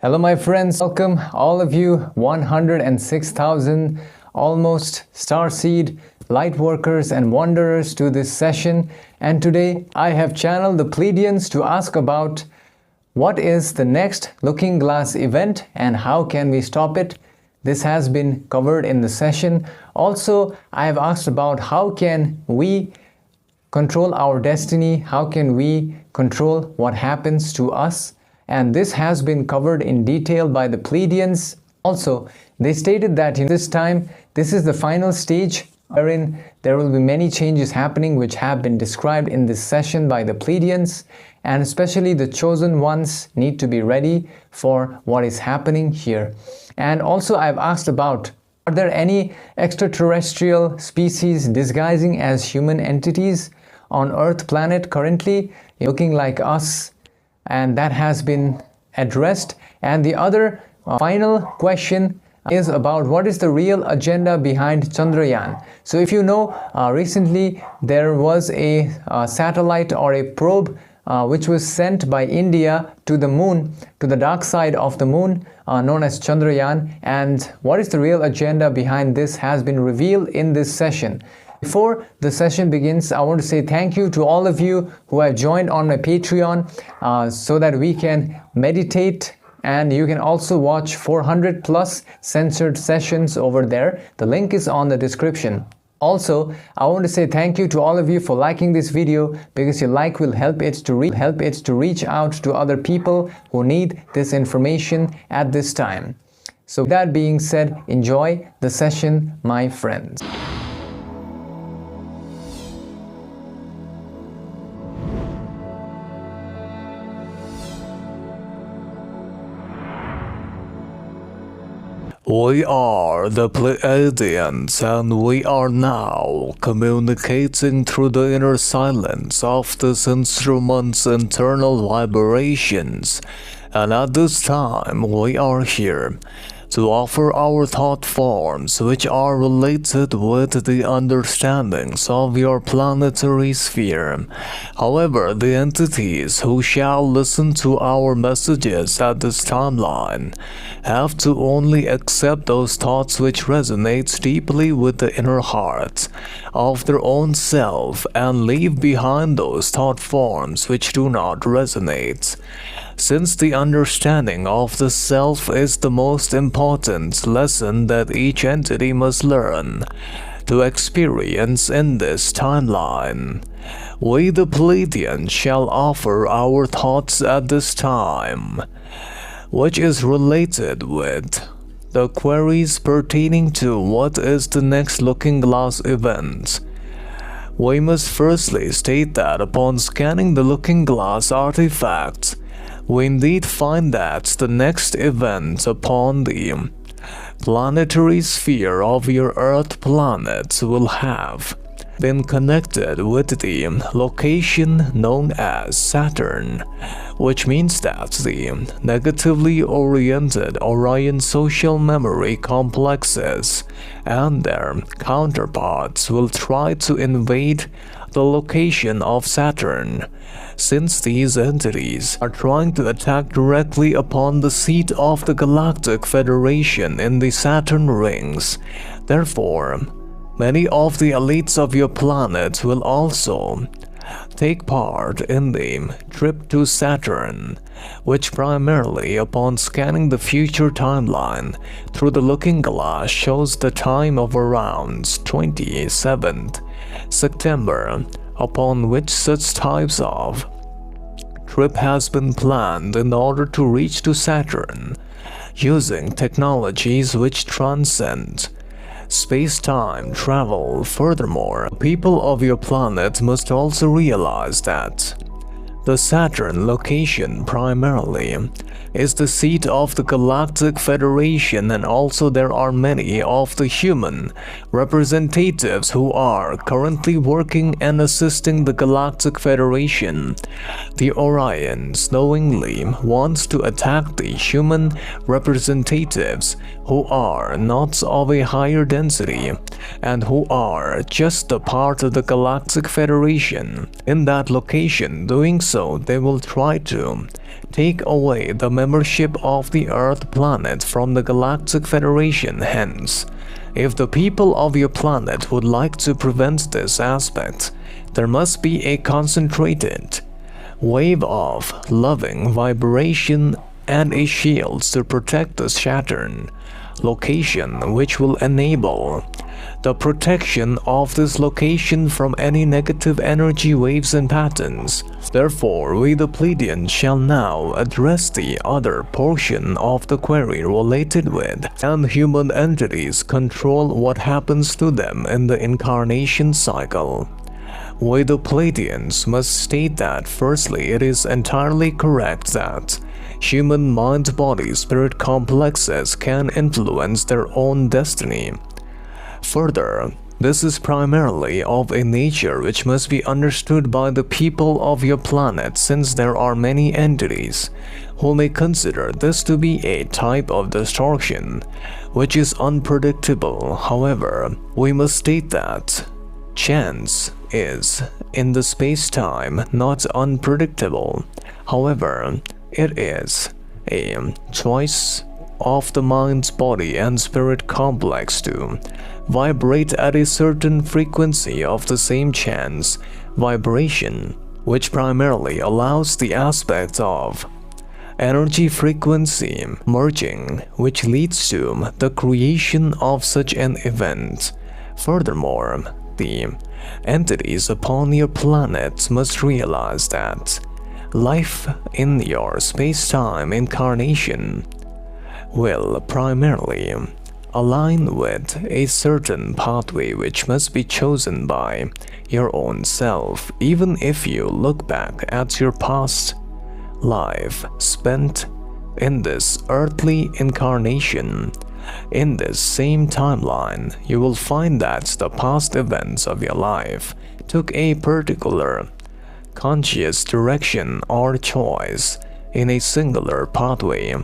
Hello my friends, welcome all of you 106,000 almost starseed light workers and wanderers to this session, and today I have channeled the Pleiadians to ask about what is the next Looking Glass event and how can we stop it. This has been covered in the session. Also, I have asked about how can we control our destiny, how can we control what happens to us, and this has been covered in detail by the Pleiadians. Also, they stated that in this time, this is the final stage wherein there will be many changes happening which have been described in this session by the Pleiadians, and especially the chosen ones need to be ready for what is happening here. And also I've asked about, are there any extraterrestrial species disguising as human entities on Earth planet currently, looking like us? And that has been addressed. And the other final question is about what is the real agenda behind Chandrayaan. So if you know, recently there was a satellite or a probe which was sent by India to the moon, to the dark side of the moon, known as Chandrayaan. And what is the real agenda behind this has been revealed in this session. Before the session begins, I want to say thank you to all of you who have joined on my Patreon so that we can meditate, and you can also watch 400 plus censored sessions over there. The link is on the description. Also, I want to say thank you to all of you for liking this video, because your like will help it to reach out to other people who need this information at this time. So with that being said, enjoy the session, my friends. We are the Pleiadians, and we are now communicating through the inner silence of this instrument's internal vibrations, and at this time we are here to offer our thought forms which are related with the understandings of your planetary sphere. However, the entities who shall listen to our messages at this timeline have to only accept those thoughts which resonate deeply with the inner heart of their own self, and leave behind those thought forms which do not resonate. Since the understanding of the self is the most important lesson that each entity must learn to experience in this timeline, we the Pleiadians shall offer our thoughts at this time, which is related with the queries pertaining to what is the next Looking Glass event. We must firstly state that upon scanning the Looking Glass artifact, we indeed find that the next event upon the planetary sphere of your Earth planet will have been connected with the location known as Saturn, which means that the negatively oriented Orion social memory complexes and their counterparts will try to invade the location of Saturn, since these entities are trying to attack directly upon the seat of the Galactic Federation in the Saturn rings. Therefore, many of the elites of your planet will also take part in the trip to Saturn, which primarily upon scanning the future timeline through the Looking Glass shows the time of around 27th September, upon which such types of trip has been planned in order to reach to Saturn using technologies which transcend space-time travel. Furthermore, people of your planet must also realize that the Saturn location primarily is the seat of the Galactic Federation, and also there are many of the human representatives who are currently working and assisting the Galactic Federation. The Orions knowingly wants to attack the human representatives who are not of a higher density and who are just a part of the Galactic Federation. In that location, doing so, they will try to take away the membership of the Earth planet from the Galactic Federation. Hence, if the people of your planet would like to prevent this aspect, there must be a concentrated wave of loving vibration and a shield to protect the Saturn location, which will enable the protection of this location from any negative energy waves and patterns. Therefore, we the Pleiadians shall now address the other portion of the query related with can human entities control what happens to them in the incarnation cycle. We the Pleiadians must state that firstly, it is entirely correct that human mind-body-spirit complexes can influence their own destiny. Further, this is primarily of a nature which must be understood by the people of your planet, since there are many entities who may consider this to be a type of distortion which is unpredictable. However, we must state that chance is, in the space-time, not unpredictable. However, it is a choice of the mind's body and spirit complex to vibrate at a certain frequency of the same chance vibration, which primarily allows the aspect of energy frequency merging, which leads to the creation of such an event. Furthermore, the entities upon your planet must realize that life in your space-time incarnation will primarily align with a certain pathway which must be chosen by your own self. Even if you look back at your past life spent in this earthly incarnation, in this same timeline, you will find that the past events of your life took a particular conscious direction or choice in a singular pathway.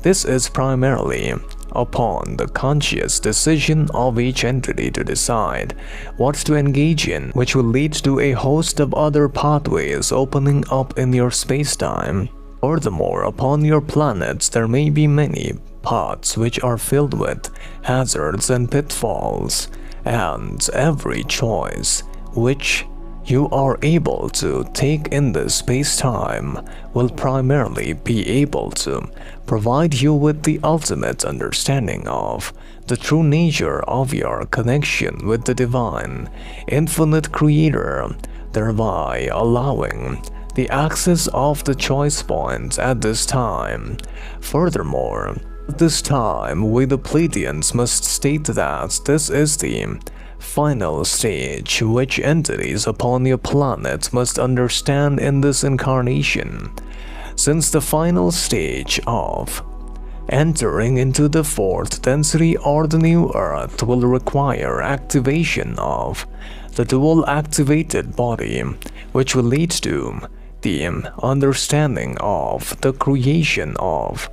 This is primarily upon the conscious decision of each entity to decide what to engage in, which will lead to a host of other pathways opening up in your space-time. Furthermore, upon your planets there may be many paths which are filled with hazards and pitfalls, and every choice which you are able to take in this space-time will primarily be able to provide you with the ultimate understanding of the true nature of your connection with the divine, infinite creator, thereby allowing the access of the choice points at this time. Furthermore, at this time, we the Pleiadians must state that this is the final stage which entities upon your planet must understand in this incarnation, since the final stage of entering into the fourth density or the new Earth will require activation of the dual activated body, which will lead to the understanding of the creation of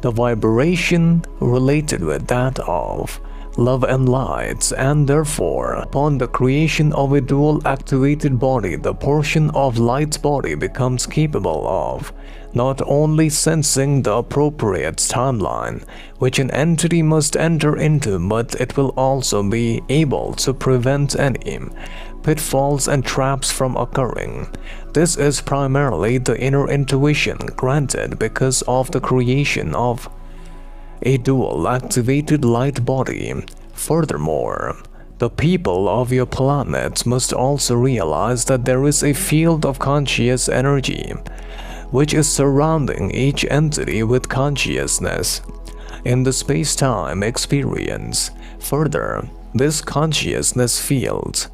the vibration related with that of love and light, and therefore, upon the creation of a dual activated body, the portion of light's body becomes capable of not only sensing the appropriate timeline which an entity must enter into, but it will also be able to prevent any pitfalls and traps from occurring. This is primarily the inner intuition granted because of the creation of a dual activated light body. Furthermore, the people of your planet must also realize that there is a field of conscious energy which is surrounding each entity with consciousness in the space-time experience. Further, this consciousness field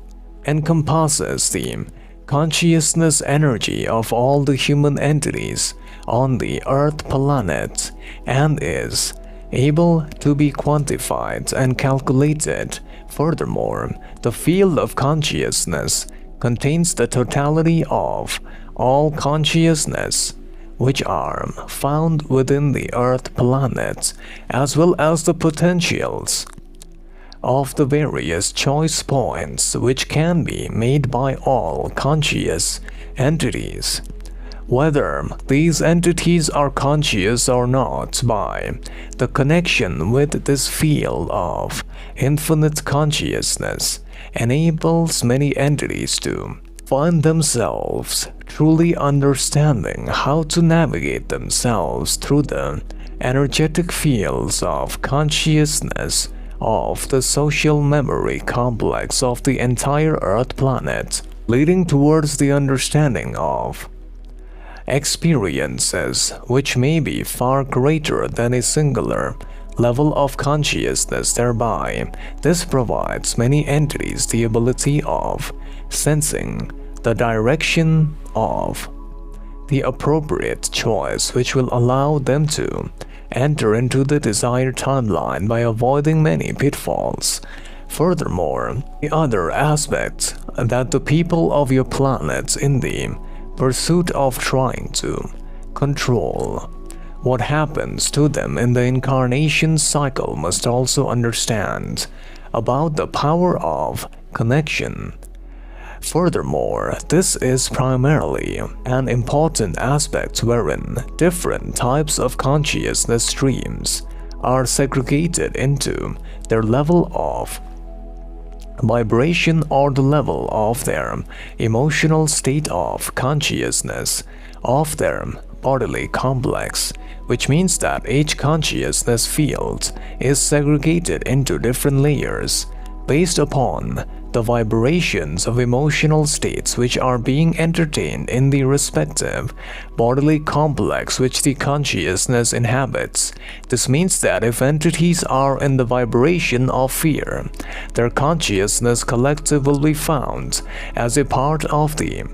encompasses the consciousness energy of all the human entities on the Earth planet and is able to be quantified and calculated. Furthermore, the field of consciousness contains the totality of all consciousness which are found within the Earth planet, as well as the potentials of the various choice points which can be made by all conscious entities. whether these entities are conscious or not, by the connection with this field of infinite consciousness enables many entities to find themselves truly understanding how to navigate themselves through the energetic fields of consciousness of the social memory complex of the entire Earth planet, leading towards the understanding of experiences which may be far greater than a singular level of consciousness. Thereby, this provides many entities the ability of sensing the direction of the appropriate choice, which will allow them to enter into the desired timeline by avoiding many pitfalls. Furthermore, the other aspect that the people of your planet, in the pursuit of trying to control what happens to them in the incarnation cycle, must also understand about the power of connection. Furthermore, this is primarily an important aspect wherein different types of consciousness streams are segregated into their level of vibration or the level of their emotional state of consciousness of their bodily complex, which means that each consciousness field is segregated into different layers based upon the vibrations of emotional states which are being entertained in the respective bodily complex which the consciousness inhabits. This means that if entities are in the vibration of fear, their consciousness collective will be found as a part of the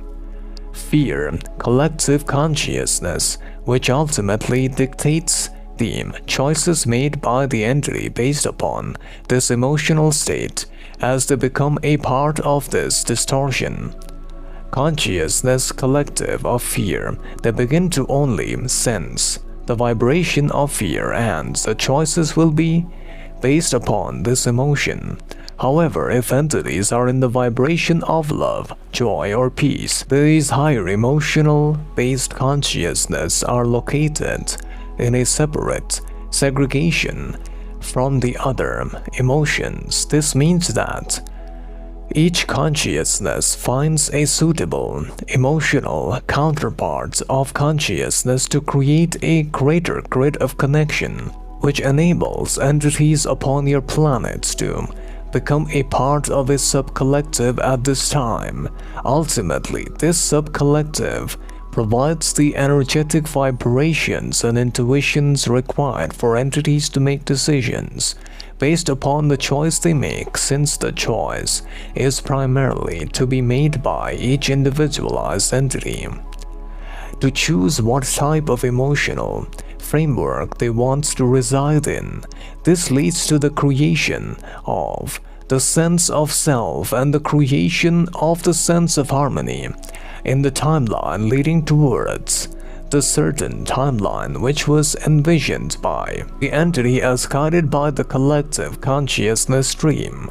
fear collective consciousness, which ultimately dictates the choices made by the entity based upon this emotional state. As they become a part of this distortion consciousness collective of fear, they begin to only sense the vibration of fear, and the choices will be based upon this emotion. However, if entities are in the vibration of love, joy, or peace, these higher emotional-based consciousness are located in a separate segregation from the other emotions. This means that each consciousness finds a suitable emotional counterpart of consciousness to create a greater grid of connection, which enables entities upon your planet to become a part of a subcollective at this time. Ultimately, this subcollective provides the energetic vibrations and intuitions required for entities to make decisions based upon the choice they make, since the choice is primarily to be made by each individualized entity to choose what type of emotional framework they want to reside in. This leads to the creation of the sense of self and the creation of the sense of harmony in the timeline, leading towards the certain timeline which was envisioned by the entity as guided by the collective consciousness stream.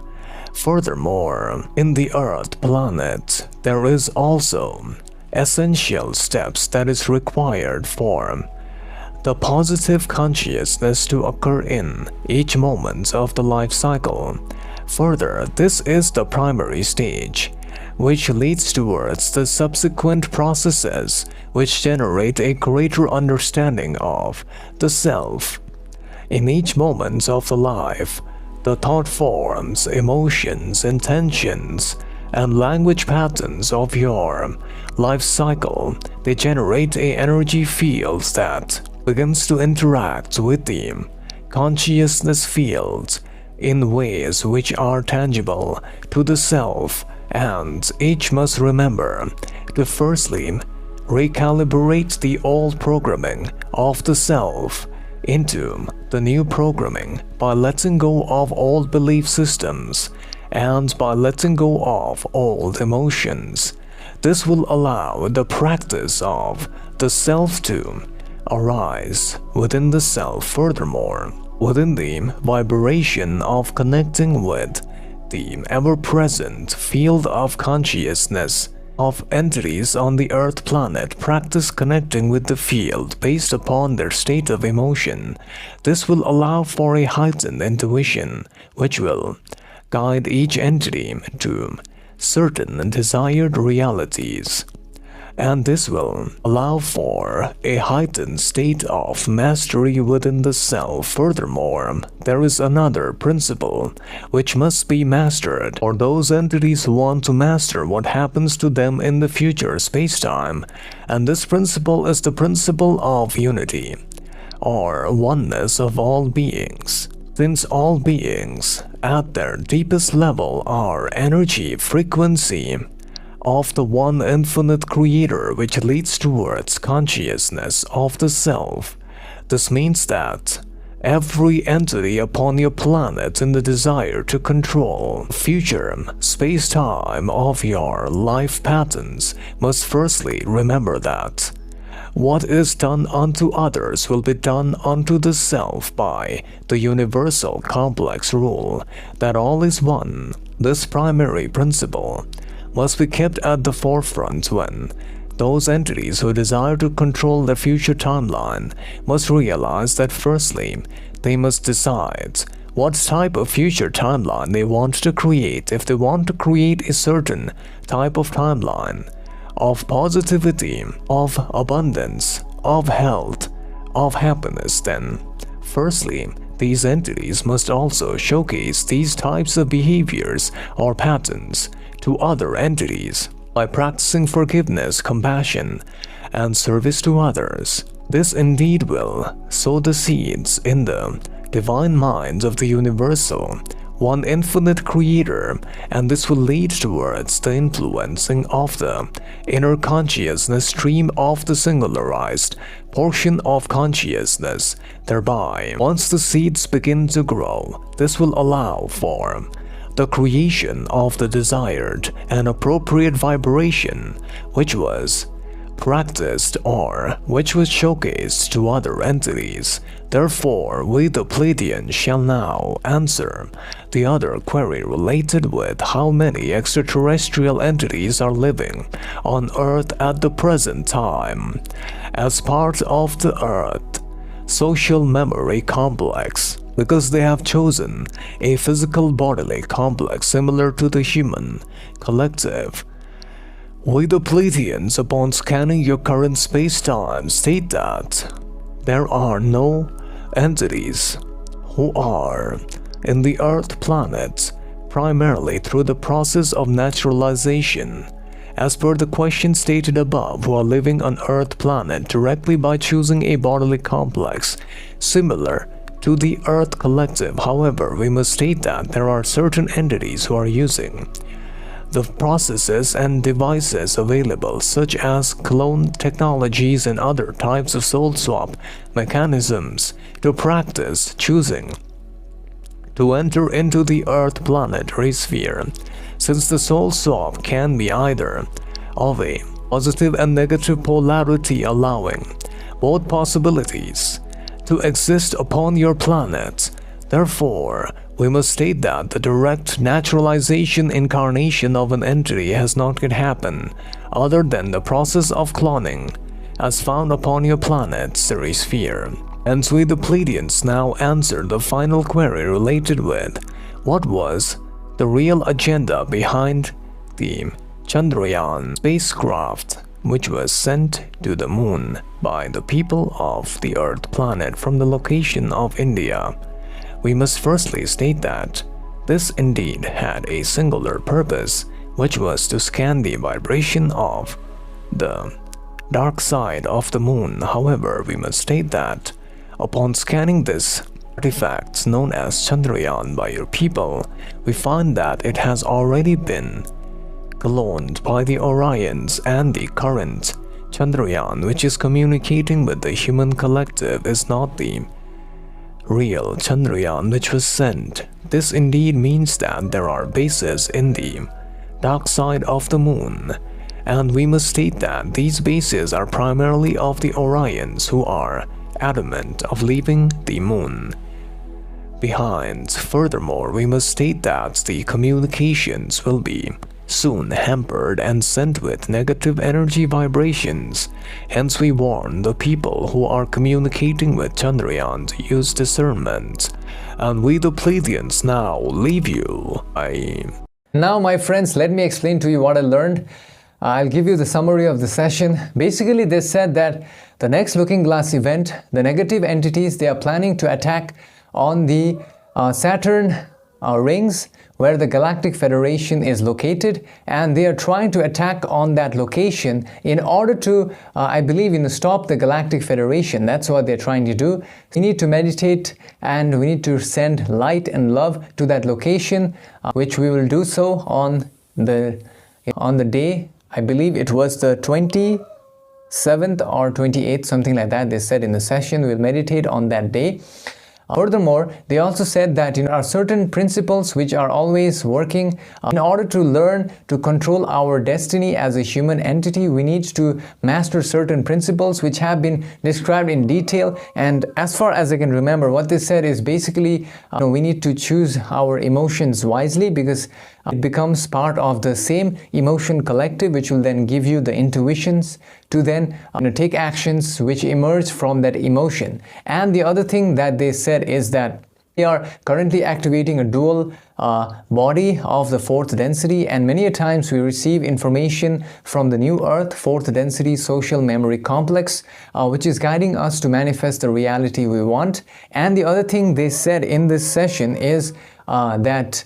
Furthermore, in the Earth planet, there is also essential steps that is required for the positive consciousness to occur in each moment of the life cycle. Further, this is the primary stage, which leads towards the subsequent processes which generate a greater understanding of the self. In each moment of the life, the thought forms, emotions, intentions, and language patterns of your life cycle, they generate a energy field that begins to interact with the consciousness field in ways which are tangible to the self, and each must remember to firstly recalibrate the old programming of the self into the new programming by letting go of old belief systems and by letting go of old emotions. This will allow the practice of the self to arise within the self. Furthermore, within the vibration of connecting with the ever-present field of consciousness of entities on the Earth planet practice connecting with the field based upon their state of emotion. This will allow for a heightened intuition, which will guide each entity to certain desired realities. And this will allow for a heightened state of mastery within the self. Furthermore, there is another principle which must be mastered for those entities who want to master what happens to them in the future spacetime, and this principle is the principle of unity, or oneness of all beings. Since all beings, at their deepest level, are energy frequency of the one infinite creator, which leads towards consciousness of the self. This means that every entity upon your planet in the desire to control future space-time of your life patterns must firstly remember that what is done unto others will be done unto the self by the universal complex rule that all is one. This primary principle must be kept at the forefront when those entities who desire to control their future timeline must realize that firstly, they must decide what type of future timeline they want to create. If they want to create a certain type of timeline of positivity, of abundance, of health, of happiness, then firstly, these entities must also showcase these types of behaviors or patterns to other entities by practicing forgiveness, compassion, and service to others. This indeed will sow the seeds in the divine minds of the universal, one infinite creator, and this will lead towards the influencing of the inner consciousness stream of the singularized portion of consciousness. Thereby, once the seeds begin to grow, this will allow for the creation of the desired and appropriate vibration, which was practiced or which was showcased to other entities. Therefore, we the Pleiadians shall now answer the other query related with how many extraterrestrial entities are living on Earth at the present time as part of the Earth social memory complex, because they have chosen a physical bodily complex similar to the human collective. We the Pleiadians, upon scanning your current space-time, state that there are no entities who are in the Earth planet primarily through the process of naturalization, as per the question stated above, who are living on Earth planet directly by choosing a bodily complex similar to the Earth collective. However, we must state that there are certain entities who are using the processes and devices available, such as clone technologies and other types of soul swap mechanisms, to practice choosing to enter into the Earth planetary sphere. Since the soul swap can be either of a positive and negative polarity, allowing both possibilities to exist upon your planet. Therefore, we must state that the direct naturalization incarnation of an entity has not yet happened, other than the process of cloning, as found upon your planet's sphere. Hence, we the Pleiadians now answer the final query related with what was the real agenda behind the Chandrayaan spacecraft, which was sent to the moon by the people of the Earth planet from the location of India. We must firstly state that this indeed had a singular purpose, which was to scan the vibration of the dark side of the moon. However, we must state that upon scanning this artifact known as Chandrayaan by your people, we find that it has already been cloned by the Orions, and the current Chandrayaan, which is communicating with the human collective, is not the real Chandrayaan which was sent. This indeed means that there are bases in the dark side of the moon, and we must state that these bases are primarily of the Orions, who are adamant of leaving the moon behind. Furthermore, we must state that the communications will be soon hampered and sent with negative energy vibrations. Hence we warn the people who are communicating with Chandrayaan to use discernment. And we the Pleiadians now leave you. Now my friends, let me explain to you what I learned. I'll give you the summary of the session. Basically, they said that the next Looking Glass event, the negative entities, they are planning to attack on the Saturn rings where the Galactic Federation is located, and they are trying to attack on that location in order to, I believe, stop the Galactic Federation. That's what they're trying to do. We need to meditate and we need to send light and love to that location, which we will do so on the day, I believe it was the 27th or 28th, something like that. They said in the session we'll meditate on that day. Furthermore, they also said that there are certain principles which are always working. In order to learn to control our destiny as a human entity, we need to master certain principles which have been described in detail. And as far as I can remember, what they said is basically we need to choose our emotions wisely, because it becomes part of the same emotion collective, which will then give you the intuitions to then take actions which emerge from that emotion. And the other thing that they said is that we are currently activating a dual body of the fourth density, and many a times we receive information from the new earth, fourth density social memory complex, which is guiding us to manifest the reality we want. And the other thing they said in this session is that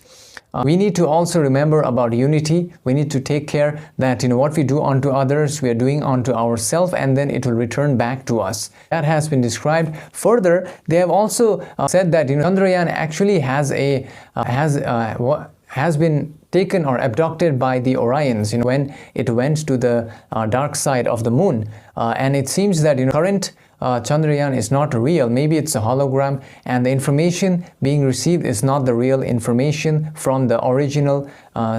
we need to also remember about unity. We need to take care that what we do unto others, we are doing unto ourselves, and then it will return back to us. That has been described. Further, they have also said that Chandrayaan actually has been taken or abducted by the Orions when it went to the dark side of the moon, and it seems that current Chandrayaan is not real. Maybe it's a hologram, and the information being received is not the real information from the original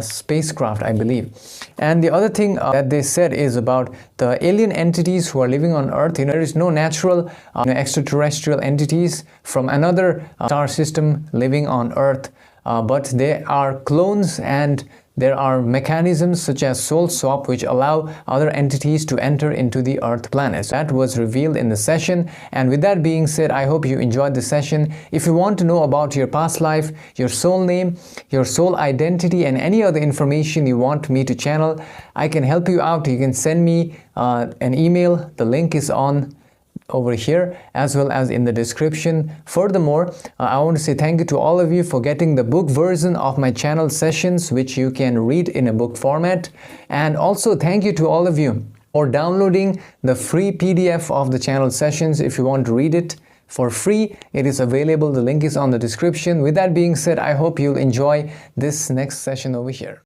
spacecraft, I believe. And the other thing that they said is about the alien entities who are living on Earth. There is no natural extraterrestrial entities from another star system living on Earth, but they are clones, and there are mechanisms such as soul swap which allow other entities to enter into the Earth planet. That was revealed in the session. And with that being said, I hope you enjoyed the session. If you want to know about your past life, your soul name, your soul identity, and any other information you want me to channel, I can help you out. You can send me an email. The link is on over here as well as in the description. Furthermore, I want to say thank you to all of you for getting the book version of my channel sessions, which you can read in a book format. And also thank you to all of you for downloading the free PDF of the channel sessions. If you want to read it for free, it is available. The link is on the description. With that being said, I hope you'll enjoy this next session over here.